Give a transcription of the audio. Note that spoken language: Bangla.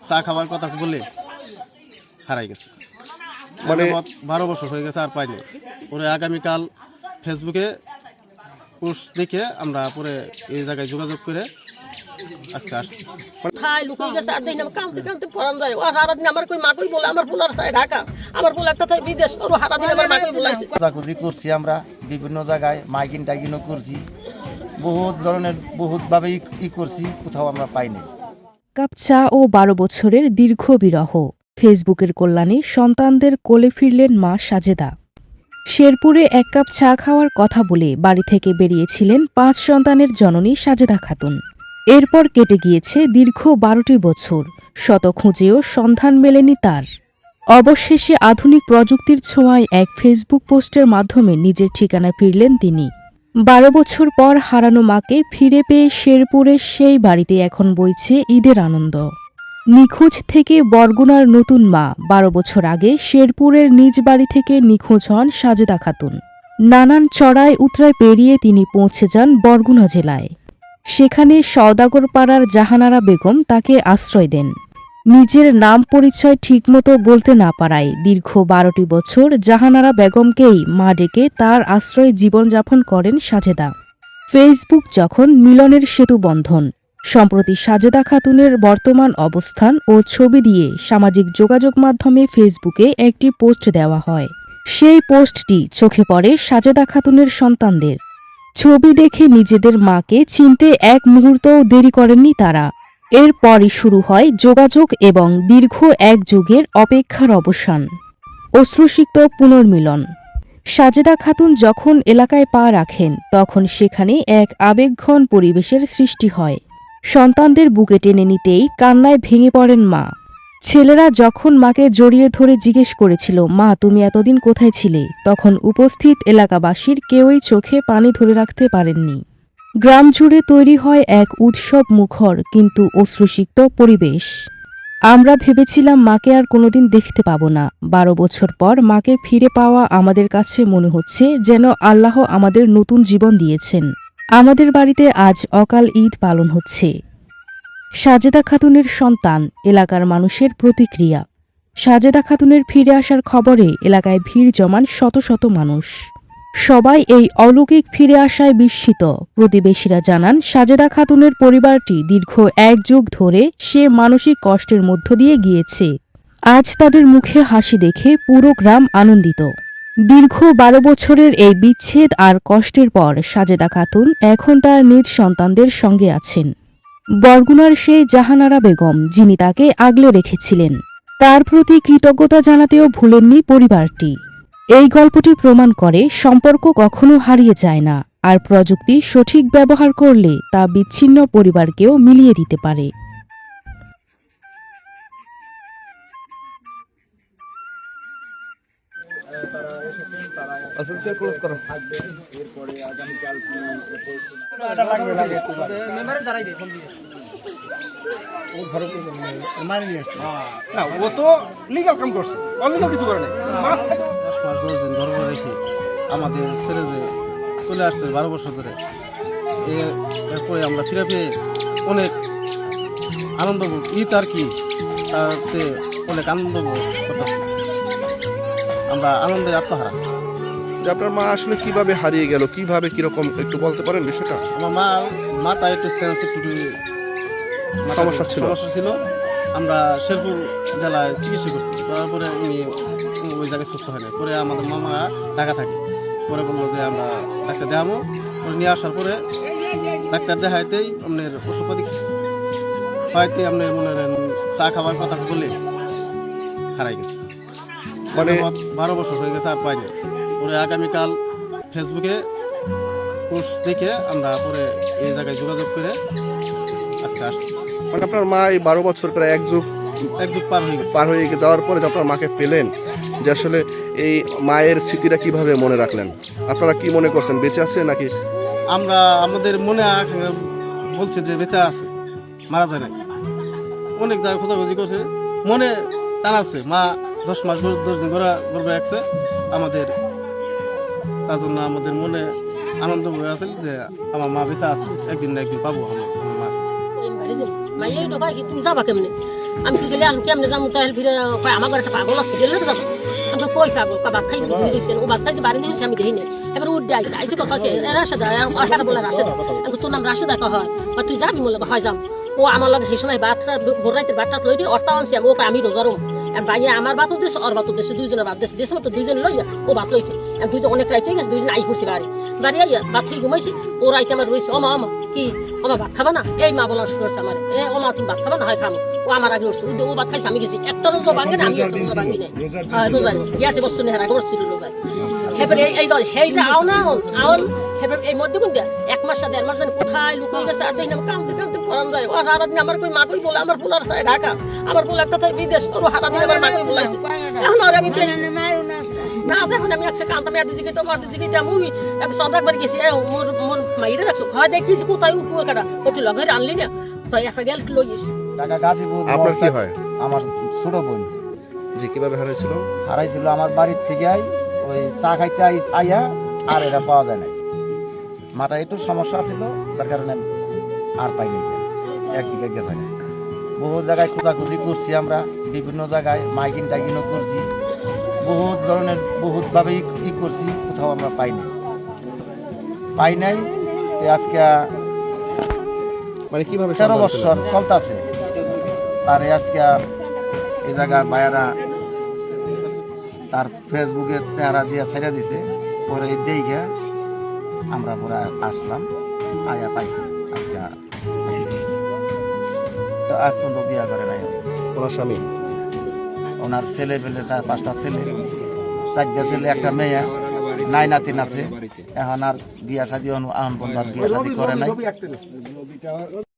চা খাওয়ার কথা বলে হারাই গেছে। মানে 12 বছর হয়ে গেছে আর পাইনি। পরে আগামীকাল ফেসবুকে পোস্ট দেখে আমরা পরে এই জায়গায় যোগাযোগ করে আজকে আসছি। থাই লুকিয়ে গেছে আর দেখি কামতে কামতে পরান যায়। ও সারাদিন আমার কই মা কই বলে আমার পোলার থাই ঢাকা, আমার পোলা একটা থাই বিদেশ, ওর সারাদিন আমার মা কই বলাইছে। খোঁজাখুঁজি করছি আমরা বিভিন্ন জায়গায়, মাইকিং টাইকিংও করছি, বহুত ধরনের বহুতভাবে করছি, কোথাও আমরা পাইনি। কাপ চা ও 12 বছরের দীর্ঘ বিরহ, ফেসবুকের কল্যাণে সন্তানদের কোলে ফিরলেন মা সাজেদা। শেরপুরে 1 কাপ চা খাওয়ার কথা বলে বাড়ি থেকে বেরিয়েছিলেন 5 সন্তানের জননী সাজেদা খাতুন। এরপর কেটে গিয়েছে দীর্ঘ 12টি বছর, শত খুঁজেও সন্ধান মেলেনি তার। অবশেষে আধুনিক প্রযুক্তির ছোঁয়ায় এক ফেসবুক পোস্টের মাধ্যমে নিজের ঠিকানায় ফিরলেন তিনি। 12 বছর পর হারানো মাকে ফিরে পেয়ে শেরপুরের সেই বাড়িতে এখন বইছে ঈদের আনন্দ। নিখোঁজ থেকে বরগুনার নতুন মা 12 বছর আগে শেরপুরের নিজ বাড়ি থেকে নিখোঁজ হন সাজেদা খাতুন। নানান চড়াই উতরাই পেরিয়ে তিনি পৌঁছে যান বরগুনা জেলায়। সেখানে সওদাগরপাড়ার জাহানারা বেগম তাকে আশ্রয় দেন। নিজের নাম পরিচয় ঠিকমতো বলতে না পারায় দীর্ঘ 12টি বছর জাহানারা বেগমকেই মা ডেকে তার আশ্রয়ে জীবনযাপন করেন সাজেদা। ফেসবুক যখন মিলনের সেতু বন্ধন, সম্প্রতি সাজেদা খাতুনের বর্তমান অবস্থান ও ছবি দিয়ে সামাজিক যোগাযোগ মাধ্যমে ফেসবুকে একটি পোস্ট দেওয়া হয়। সেই পোস্টটি চোখে পড়ে সাজেদা খাতুনের সন্তানদের। ছবি দেখে নিজেদের মাকে চিনতে এক মুহূর্তও দেরি করেননি তারা। এরপরই শুরু হয় যোগাযোগ এবং দীর্ঘ 1 যুগের অপেক্ষার অবসান, অশ্রুসিক্ত পুনর্মিলন। সাজেদা খাতুন যখন এলাকায় পা রাখেন তখন সেখানে এক আবেগঘন পরিবেশের সৃষ্টি হয়। সন্তানদের বুকে টেনে নিতেই কান্নায় ভেঙে পড়েন মা। ছেলেরা যখন মাকে জড়িয়ে ধরে জিজ্ঞেস করেছিল, মা তুমি এতদিন কোথায় ছিলে, তখন উপস্থিত এলাকাবাসীর কেউই চোখে পানি ধরে রাখতে পারেননি। গ্রাম জুড়ে তৈরি হয় এক উৎসব মুখর কিন্তু অশ্রুসিক্ত পরিবেশ। আমরা ভেবেছিলাম মাকে আর কোনোদিন দেখতে পাব না। 12 বছর পর মাকে ফিরে পাওয়া আমাদের কাছে মনে হচ্ছে যেন আল্লাহ আমাদের নতুন জীবন দিয়েছেন। আমাদের বাড়িতে আজ অকাল ঈদ পালন হচ্ছে। সাজেদা খাতুনের সন্তান, এলাকার মানুষের প্রতিক্রিয়া। সাজেদা খাতুনের ফিরে আসার খবরে এলাকায় ভিড় জমান শত শত মানুষ। সবাই এই অলৌকিক ফিরে আসায় বিস্মিত। প্রতিবেশীরা জানান, সাজেদা খাতুনের পরিবারটি দীর্ঘ 1 যুগ ধরে সে মানসিক কষ্টের মধ্য দিয়ে গিয়েছে। আজ তাদের মুখে হাসি দেখে পুরো গ্রাম আনন্দিত। দীর্ঘ 12 বছরের এই বিচ্ছেদ আর কষ্টের পর সাজেদা খাতুন এখন তার নিজ সন্তানদের সঙ্গে আছেন। বরগুনার সেই জাহানারা বেগম, যিনি তাকে আগলে রেখেছিলেন, তার প্রতি কৃতজ্ঞতা জানাতেও ভুলেননি পরিবারটি। এই গল্পটি প্রমাণ করে সম্পর্ক কখনো হারিয়ে যায় না, আর প্রযুক্তি সঠিক ব্যবহার করলে তা বিচ্ছিন্ন পরিবারকেও মিলিয়ে দিতে পারে। না, ও তো লিগাল কাম করছে, অলিগাল কিছু করে নাই। 10 মাস 10 দিন গর্ভ রেখে আমাদের ছেড়ে যে চলে আসছে 12 বছর ধরে। এরপরে আমরা ফিরে পেয়ে অনেক আনন্দ, ঈদ আর কি তাতে অনেক আনন্দ করতেছি। আমরা আনন্দে আত্মহারা। যে আপনার মা আসলে কিভাবে হারিয়ে গেল, কিভাবে কিরকম একটু বলতে পারেন বিষয়টা? আমার মাথা একটু সেন্সিটিভ সমস্যা ছিল। আমরা শেরপুর জেলায় চিকিৎসা করছি, তারপরে উনি ওই জায়গায় সুস্থ হয় না। পরে আমাদের মামারা ঢাকা থাকে, পরে বললো যে আমরা ডাক্তার দেখাবো। পরে নিয়ে আসার পরে ডাক্তার দেখাইতেই আপনার ওষুধপাতি খাওয়াইতে আপনার মনে করেন চা খাওয়ার কথা বলে হারাই গেছে। মানে 12 বছর হয়ে গেছে আর পাইনি। পরে আগামীকাল ফেসবুকে পোস্ট দেখে আমরা পরে এই জায়গায় যোগাযোগ করে আজকে আসছি। মানে আপনার মা এই 12 বছর প্রায় 1 যুগ পার হয়ে যাওয়ার পরে যে আপনার মাকে পেলেন, যে আসলে এই মায়ের স্মৃতিটা কিভাবে মনে রাখলেন? আপনারা কি মনে করছেন, বেঁচে আছে নাকি? আমরা আমাদের মনে বলছে যে বেঁচে আছে, মারা যায় নাই। অনেক জায়গায় খোঁজাখুঁজি করছে, মনে টান আছে। মা 10 মাস 10 দিন গর্ভে রাখছে আমাদের, তার জন্য আমাদের মনে আনন্দ হয়ে আছে যে আমার মা বেঁচে আছে, একদিন না একদিন পাবো আমার মা। মাইয়ে তো ভাই তুমি যাবা কেমনে? আমি কি গেলে আমি কেমনে যাবো তাহলে ফিরে কয় আমার ঘরে একটা পাগল আছে গেলে যাবো আমি তো কই পাগল ভাত খাই ঘুরে রয়েছে ও ভাত খাইতে বাড়ি দিয়েছি আমি দেখি নাই এবার উঠে আইসি আইসি কথাকে রাশেদা হেরা বলে রাশেদা তোর নাম রাশেদা হয় বা তুই যাবি মনে হয় যাম ও আমার লাগে সেই সময় ভাতটা ভোর রাইতের ভাতটা লই দিয়ে অর্থ আনছি ও আমি রোজারম ভাইয়া আমার ভাতও দিয়েছে ওর ভাতও দিয়েছে দুইজনের ভাত দিয়েছে দেশে তো দুইজন লইয়া ও ভাত লইছে আমি দুইজন অনেক রাইতে গেছে দুইজন আই করছি বাড়ি আইয়া ভাত খেয়ে ঘুমাইছি ও রাইতে আমার রয়েছে অমা কি আমার ভাত খাবা না এই মা বলা শুরু করছে আমার ওমা তুমি ভাত খাবা না হয় খাবো ও আমার আগে উঠছে ও ভাত খাইছে আমি গেছি একটা রোজা ভাঙে না আমি একটা রোজা ভাঙি নাই রোজা গ্যাসে বস্তু নেহার আগে বসছিল রোজা এবার এই হেইটা আও না আউন এবার এই মধ্যে কিন্তু 1 মাস 1.5 মাস জানি কোথায় লুকিয়ে গেছে আর দেখি না কামতে কামতে পরান যায় ও সারাদিন আমার কই মা কই বলে আমার পোলার থাকে ঢাকা আমার পোলা একটা থাকে বিদেশ ও সারাদিন আমার মা কই বলাইছে এখন আর আমি না দেখুন আমি একসাথে কান্তা মেয়াদি জিগে তো মার জিগে আমি এক সন্ধ্যা বাড়ি গেছি মোর মাইরে রাখছো খাওয়া দেখিস কোথায় উকুয়ে কাটা কত লগের আনলি না তাই একটা গেল লইস ঢাকা গাজীপুর আপনার কি হয়? আমার ছোট বোন জি, কিভাবে হারাইছিল? হারাইছিল আমার বাড়ির থেকে ওই চা খাইতে আইয়া আর এটা পাওয়া যায় নাই মাথা একটু সমস্যা ছিল তার কারণে আর পাইনি একদিকে গেছে না বহু জায়গায় খোঁজাখুঁজি করছি আমরা বিভিন্ন জায়গায় মাইকিং টাইকিংও করছি বহুত ধরনের বহুতভাবে ই করছি কোথাও আমরা পাই নাই আজকে মানে কিভাবে 13 সন্ধান বছর পেলেন? চলতেছে তারে আজকে এই জায়গার বাইরা তার ফেসবুকে চেহারা দিয়ে ছেড়ে দিছে পরে দেখে আমরা পরে আসলাম আয়া পাইছি আজকে তো আজ পর্যন্ত বিয়া করে নাই ওনার স্বামী? ওনার ছেলে পেলে 4-5টা ছেলে 4টা ছেলে একটা মেয়ে নাই নাতিন আছে এখন আর বিয়া শাদী আহন পর্যন্ত বিয়া শাদী করে নাই